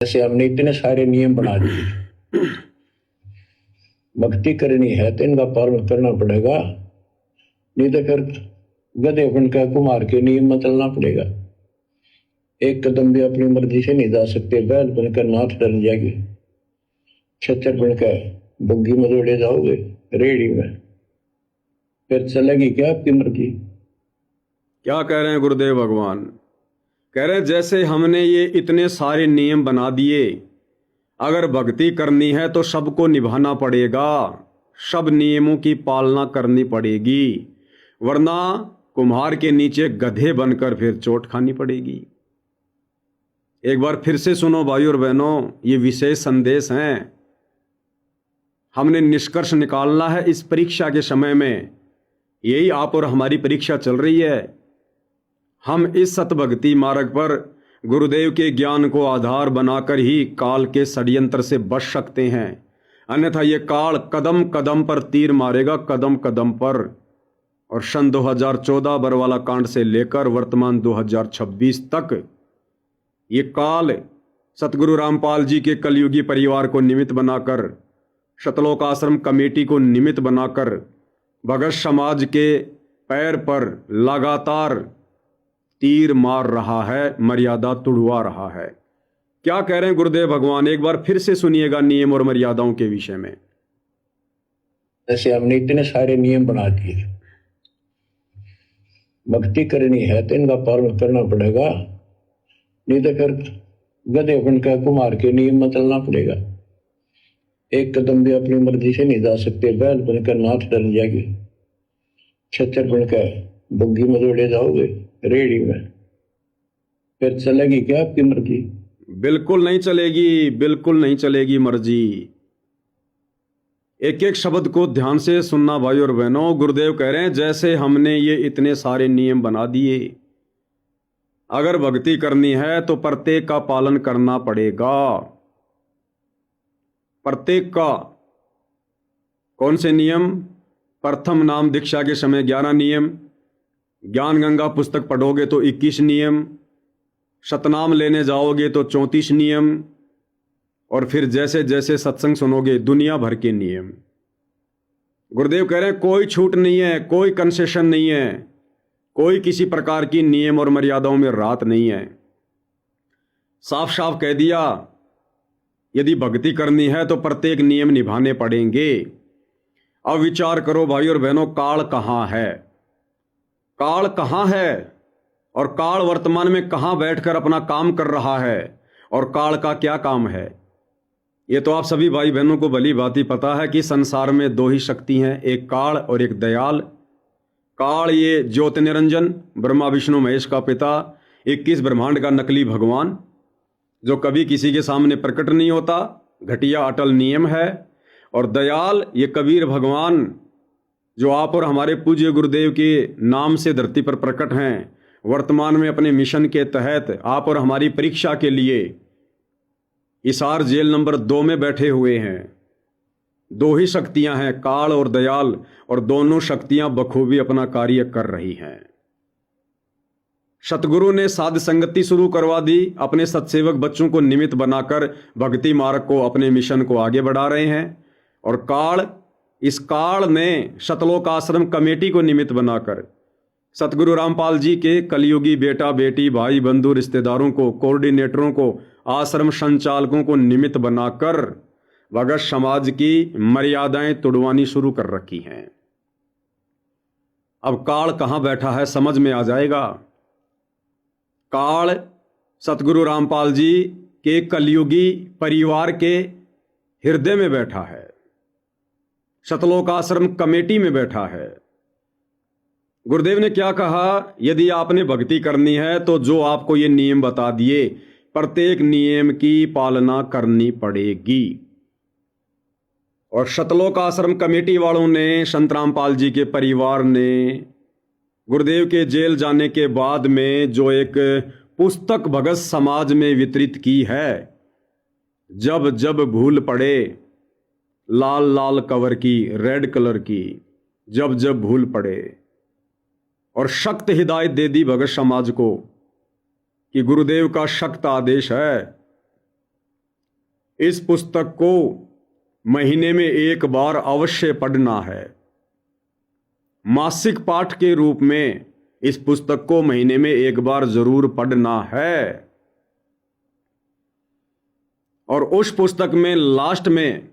जैसे हमने इतने सारे नियम बना दिए, भक्ति करनी है तो इनका पालन करना पड़ेगा, नहीं तो फिर गधे बनकर कुमार के नियम में चलना पड़ेगा। एक कदम भी अपनी मर्जी से नहीं जा सकते, बैल बनकर नाथ डर जाएगी, छच्चर बनकर बुग्गी में जोड़े जाओगे रेड़ी में, फिर चलेगी क्या आपकी मर्जी। क्या कह रहे हैं गुरुदेव भगवान? कह रहे हैं जैसे हमने ये इतने सारे नियम बना दिए, अगर भक्ति करनी है तो सबको निभाना पड़ेगा, सब नियमों की पालना करनी पड़ेगी, वरना कुम्हार के नीचे गधे बनकर फिर चोट खानी पड़ेगी। एक बार फिर से सुनो भाई और बहनों, ये विशेष संदेश हैं। हमने निष्कर्ष निकालना है इस परीक्षा के समय में, यही आप और हमारी परीक्षा चल रही है। हम इस सतभक्ति मार्ग पर गुरुदेव के ज्ञान को आधार बनाकर ही काल के षड्यंत्र से बच सकते हैं, अन्यथा ये काल कदम कदम पर तीर मारेगा, कदम कदम पर। और सन 2014 बरवाला कांड से लेकर वर्तमान 2026 तक ये काल सतगुरु रामपाल जी के कलयुगी परिवार को निमित्त बनाकर, शतलोक आश्रम कमेटी को निमित्त बनाकर भगत समाज के पैर पर लगातार तीर मार रहा है, मर्यादा तुड़वा रहा है। क्या कह रहे हैं गुरुदेव भगवान? एक बार फिर से सुनिएगा नियम और मर्यादाओं के विषय में। जैसे हमने इतने सारे नियम बना दिए, भक्ति करनी है तो इनका पालन करना पड़ेगा, नहीं तो फिर गधे बनकर कुमार के नियम में चलना पड़ेगा। एक कदम भी अपनी मर्जी से नहीं जा सकते, बैल बनकर नाथ डर जाएगी, छच्चर बनकर बुग्गी में जोड़े जाओगे रेड़ी में, फिर चलेगी क्या आपकी मर्जी। बिल्कुल नहीं चलेगी, बिल्कुल नहीं चलेगी मर्जी। एक एक शब्द को ध्यान से सुनना भाई और बहनों। गुरुदेव कह रहे हैं जैसे हमने ये इतने सारे नियम बना दिए, अगर भक्ति करनी है तो प्रत्येक का पालन करना पड़ेगा, प्रत्येक का। कौन से नियम? प्रथम नाम दीक्षा के समय 11 नियम, ज्ञान गंगा पुस्तक पढ़ोगे तो 21 नियम, शतनाम लेने जाओगे तो 34 नियम, और फिर जैसे जैसे सत्संग सुनोगे दुनिया भर के नियम। गुरुदेव कह रहे हैं कोई छूट नहीं है, कोई कंसेशन नहीं है, कोई किसी प्रकार की नियम और मर्यादाओं में रात नहीं है। साफ साफ कह दिया, यदि भक्ति करनी है तो प्रत्येक नियम निभाने पड़ेंगे। अब विचार करो भाई और बहनों, काल कहाँ है? काल कहाँ है? और काल वर्तमान में कहाँ बैठकर अपना काम कर रहा है? और काल का क्या काम है? ये तो आप सभी भाई बहनों को भली भांति पता है कि संसार में 2 ही शक्ति हैं, एक काल और एक दयाल। काल ये ज्योत निरंजन, ब्रह्मा विष्णु महेश का पिता, 21 ब्रह्मांड का नकली भगवान, जो कभी किसी के सामने प्रकट नहीं होता, घटिया अटल नियम है। और दयाल ये कबीर भगवान, जो आप और हमारे पूज्य गुरुदेव के नाम से धरती पर प्रकट हैं, वर्तमान में अपने मिशन के तहत आप और हमारी परीक्षा के लिए हिसार जेल नंबर 2 में बैठे हुए हैं। 2 ही शक्तियां हैं, काल और दयाल, और दोनों शक्तियां बखूबी अपना कार्य कर रही हैं। सतगुरु ने साध संगति शुरू करवा दी, अपने सत्सेवक बच्चों को निमित्त बनाकर भक्ति मार्ग को, अपने मिशन को आगे बढ़ा रहे हैं। और काल, इस काल ने शतलोक आश्रम कमेटी को निमित्त बनाकर सतगुरु रामपाल जी के कलयुगी बेटा बेटी, भाई बंधु, रिश्तेदारों को, कोऑर्डिनेटरों को, आश्रम संचालकों को निमित्त बनाकर भगत समाज की मर्यादाएं तुड़वानी शुरू कर रखी हैं। अब काल कहां बैठा है समझ में आ जाएगा। काल सतगुरु रामपाल जी के कलयुगी परिवार के हृदय में बैठा है, शतलोक आश्रम कमेटी में बैठा है। गुरुदेव ने क्या कहा? यदि आपने भक्ति करनी है तो जो आपको ये नियम बता दिए, प्रत्येक नियम की पालना करनी पड़ेगी। और शतलोक आश्रम कमेटी वालों ने, संत रामपाल जी के परिवार ने गुरुदेव के जेल जाने के बाद में जो एक पुस्तक भगत समाज में वितरित की है, जब जब भूल पड़े, लाल लाल कवर की, रेड कलर की, जब जब भूल पड़े, और सख्त हिदायत दे दी भगत समाज को कि गुरुदेव का सख्त आदेश है इस पुस्तक को महीने में एक बार अवश्य पढ़ना है। मासिक पाठ के रूप में इस पुस्तक को महीने में एक बार जरूर पढ़ना है। और उस पुस्तक में लास्ट में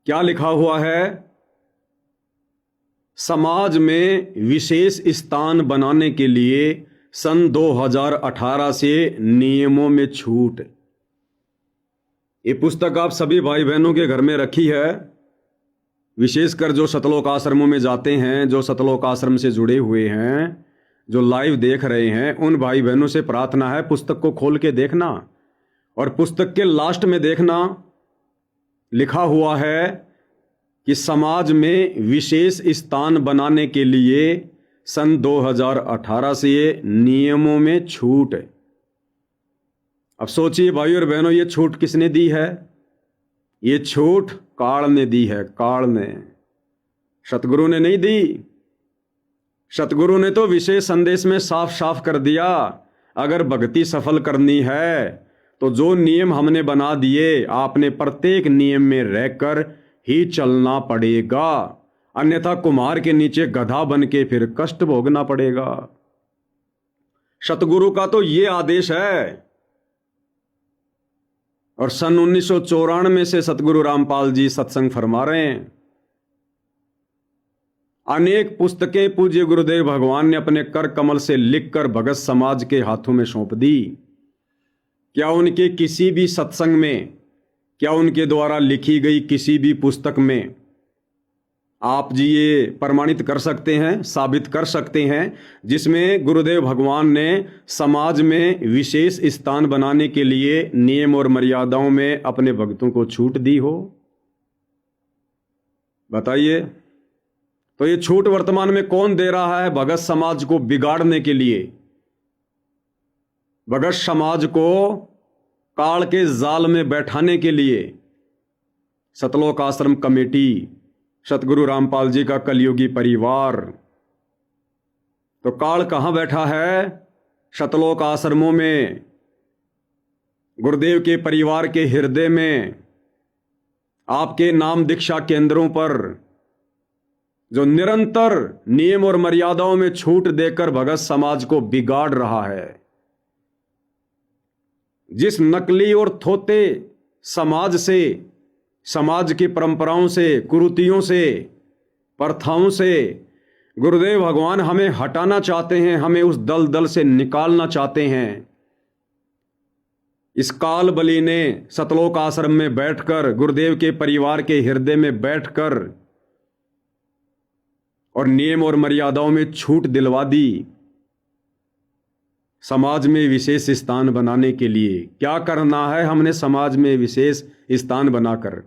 क्या लिखा हुआ है? समाज में विशेष स्थान बनाने के लिए सन 2018 से नियमों में छूट। ये पुस्तक आप सभी भाई बहनों के घर में रखी है, विशेषकर जो सतलोक आश्रमों में जाते हैं, जो सतलोक आश्रम से जुड़े हुए हैं, जो लाइव देख रहे हैं, उन भाई बहनों से प्रार्थना है पुस्तक को खोल के देखना। और पुस्तक के लास्ट में देखना लिखा हुआ है कि समाज में विशेष स्थान बनाने के लिए सन 2018 से नियमों में छूट। अब सोचिए भाई और बहनों, ये छूट किसने दी है? ये छूट काल ने दी है। काल ने, सतगुरु ने नहीं दी। सतगुरु ने तो विशेष संदेश में साफ साफ कर दिया, अगर भक्ति सफल करनी है तो जो नियम हमने बना दिए, आपने प्रत्येक नियम में रहकर ही चलना पड़ेगा, अन्यथा कुम्हार के नीचे गधा बन के फिर कष्ट भोगना पड़ेगा। सतगुरु का तो ये आदेश है। और सन 1994 से सतगुरु रामपाल जी सत्संग फरमा रहे हैं। अनेक पुस्तकें पूज्य गुरुदेव भगवान ने अपने कर कमल से लिखकर भगत समाज के हाथों में सौंप दी। क्या उनके किसी भी सत्संग में, क्या उनके द्वारा लिखी गई किसी भी पुस्तक में आप जी ये प्रमाणित कर सकते हैं, साबित कर सकते हैं, जिसमें गुरुदेव भगवान ने समाज में विशेष स्थान बनाने के लिए नियम और मर्यादाओं में अपने भक्तों को छूट दी हो? बताइए। तो ये छूट वर्तमान में कौन दे रहा है? भगत समाज को बिगाड़ने के लिए, भगत समाज को काल के जाल में बैठाने के लिए सतलोक आश्रम कमेटी, सतगुरु रामपाल जी का कलयुगी परिवार। तो काल कहां बैठा है? सतलोक आश्रमों में, गुरुदेव के परिवार के हृदय में, आपके नाम दीक्षा केंद्रों पर, जो निरंतर नियम और मर्यादाओं में छूट देकर भगत समाज को बिगाड़ रहा है। जिस नकली और थोते समाज से, समाज की परंपराओं से, कुरीतियों से, प्रथाओं से गुरुदेव भगवान हमें हटाना चाहते हैं, हमें उस दलदल से निकालना चाहते हैं। इस काल बली ने सतलोक आश्रम में बैठकर, गुरुदेव के परिवार के हृदय में बैठकर और नियम और मर्यादाओं में छूट दिलवा दी। समाज में विशेष स्थान बनाने के लिए क्या करना है हमने? समाज में विशेष स्थान बनाकर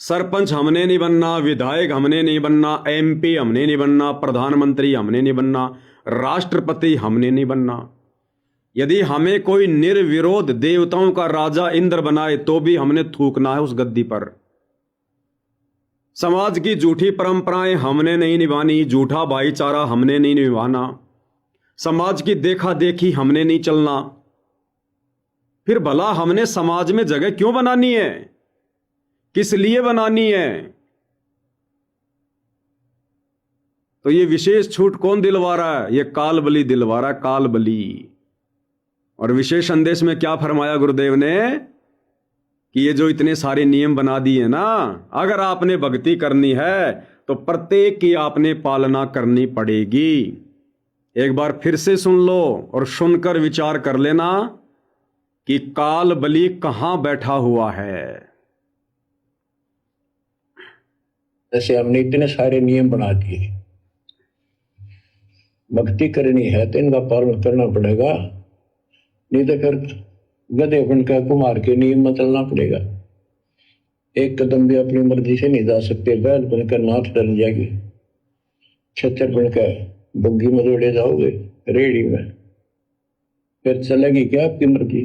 सरपंच हमने नहीं बनना, विधायक हमने नहीं बनना, एमपी हमने नहीं बनना, प्रधानमंत्री हमने नहीं बनना, राष्ट्रपति हमने नहीं बनना। यदि हमें कोई निर्विरोध देवताओं का राजा इंद्र बनाए तो भी हमने थूकना है उस गद्दी पर। समाज की झूठी परंपराएं हमने नहीं निभानी, झूठा भाईचारा हमने नहीं निभाना, समाज की देखा देखी हमने नहीं चलना। फिर भला हमने समाज में जगह क्यों बनानी है? किस लिए बनानी है? तो ये विशेष छूट कौन दिलवा रहा है? ये काल बली दिलवा रहा है, काल बली। और विशेष संदेश में क्या फरमाया गुरुदेव ने कि ये जो इतने सारे नियम बना दिए ना, अगर आपने भक्ति करनी है तो प्रत्येक की आपने पालना करनी पड़ेगी। एक बार फिर से सुन लो और सुनकर विचार कर लेना कि काल बली कहां बैठा हुआ है। जैसे हमने इतने सारे नियम बना दिए, भक्ति करनी है तो इनका पालन करना पड़ेगा, नहीं तो फिर गधे बनकर कुम्हार के नियम में चलना पड़ेगा। एक कदम भी अपनी मर्जी से नहीं जा सकते, बैल बनकर नाथ डर जाएगी, छतर बनकर बुग्गी में दौड़े जाओगे रेड़ी में, फिर चलेगी क्या आपकी मर्जी?